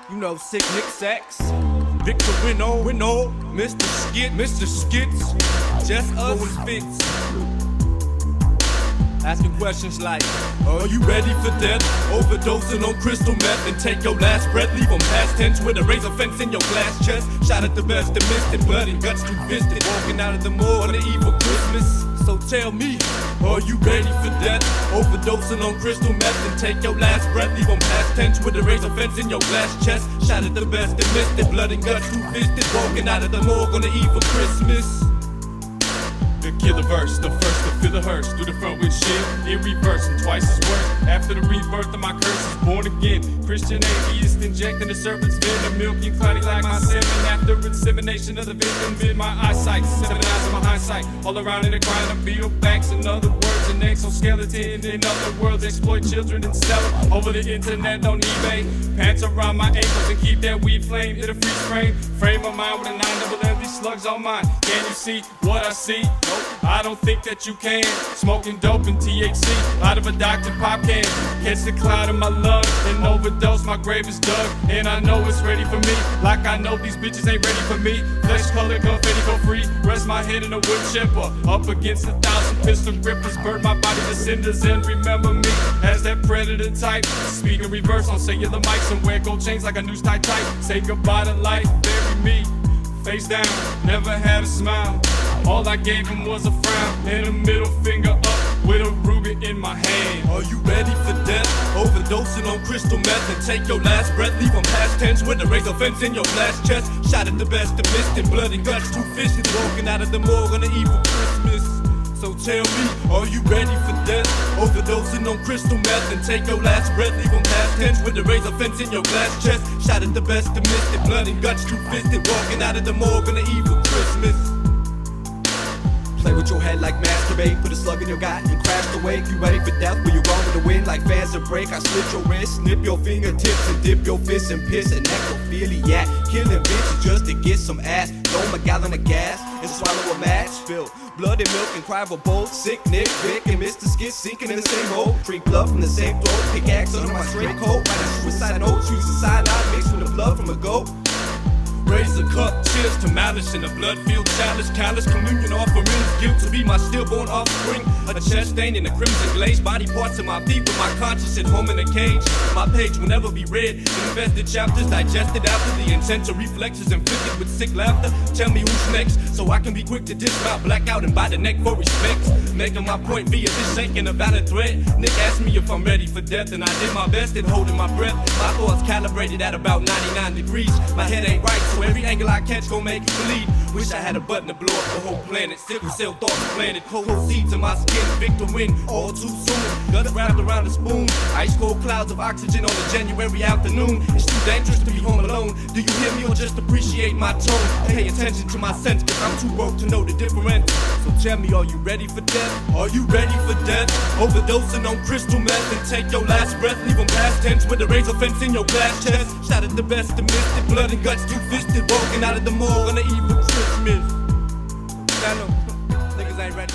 You know, Sick Nick Sacks, Victor Winnow, Mr. Skits, just us Fitz. Asking questions like, are you ready for death? Overdosing on crystal meth and take your last breath. Leave them past tense with a razor fence in your glass chest. Shot at the best and missed it, blood and guts too fisted. Walking out of the mall on the eve of Christmas. So tell me, are you ready for death? Overdosing on crystal meth and take your last breath. Leave them past tense with a razor fence in your glass chest. Shot at the best and missed it, blood and guts too fisted. Walking out of the morgue on the eve of Christmas. The killer verse, the first to feel the hearse. Through the front windshield, in reverse and twice as worse. After the rebirth of my curse is born again. Christian atheist injecting the serpent's venom, milky and cloudy like my semen. After insemination of the victims in my eyesight, 7 eyes in my hindsight, all around in the grind of beetle banks. In other words, an exoskeleton. In other words, exploit children and sell them over the internet on eBay. Pants around my ankles and keep that weed flame in a freeze frame. Frame my mind with a 9 double M, these slugs on mine. Can you see what I see? I don't think that you can. Smoking dope and THC out of a Dr. Pop can. Catch the cloud in my lungs and overdose, my grave is dug. And I know it's ready for me, like I know these bitches ain't ready for me. Flesh color, confetti go free. Rest my head in a wood chipper. Up against 1,000 pistol grippers. Burn my body to cinders and remember me as that predator type. Speaking reverse on cellular mics and wear gold chains like a noose tight. Say goodbye to life, bury me face down, never had a smile. All I gave him was a frown and a middle finger up with a ruby in my hand. Are you ready for death? Overdosing on crystal meth and take your last breath. Leave them past tense with a razor fence in your glass chest. Shot at the best and missed it, blood and guts too fisted. Walking out of the morgue on the eve of Christmas. So tell me, are you ready for death? Overdosing on crystal meth and take your last breath. Leave them past tense with a razor fence in your glass chest. Shot at the best and missed it, blood and guts too fisted. Walking out of the morgue on the eve of Christmas. Play with your head like masturbate. Put a slug in your gut and crash the wake. You ready for death? Will you run with the wind like fans of break? I slit your wrist, snip your fingertips and dip your fists in piss and necrophiliac. Killing bitches just to get some ass. Throw 'em a gallon of gas and swallow a match. Spill blood and milk and cry for both. Sick Nick, Vic, and Mr. Skit sinking in the same hole. Drink blood from the same throat. Pickaxe under my straight coat. Write a suicide note. Use a cyanide mixed with the blood from a goat. Raise a cup, cheers to malice in a blood-filled chalice. Callous communion offerings, guilt to be my stillborn offspring. A chest stain in a crimson glaze, body parts of my feet with my conscience at home in a cage. My page will never be read, infested chapters digested after the intent of reflexes inflicted with sick laughter. Tell me who's next, so I can be quick to dismount, black out and by the neck for respect. Making my point via this shaking a valid threat. Nick asked me if I'm ready for death, and I did my best at holding my breath. My thoughts calibrated at about 99 degrees. My head ain't right, so every angle I catch gon' make you bleed. Wish I had a button to blow up the whole planet. Sickle cell thoughts planted, cold seeds in my skin. Victor win all too soon. Guts wrapped around a spoon. Ice cold clouds of oxygen on a January afternoon. It's too dangerous to be home alone. Do you hear me or just appreciate my tone? Pay attention to my sense, cause I'm too broke to know the difference. So tell me, are you ready for death? Are you ready for death? Overdosing on crystal meth and take your last breath. Leave them past tense with a razor fence in your glass chest. Shot at the best and missed it, blood and guts too fisted. Walking out of the morgue on the eve of Christmas. I know, niggas ain't ready.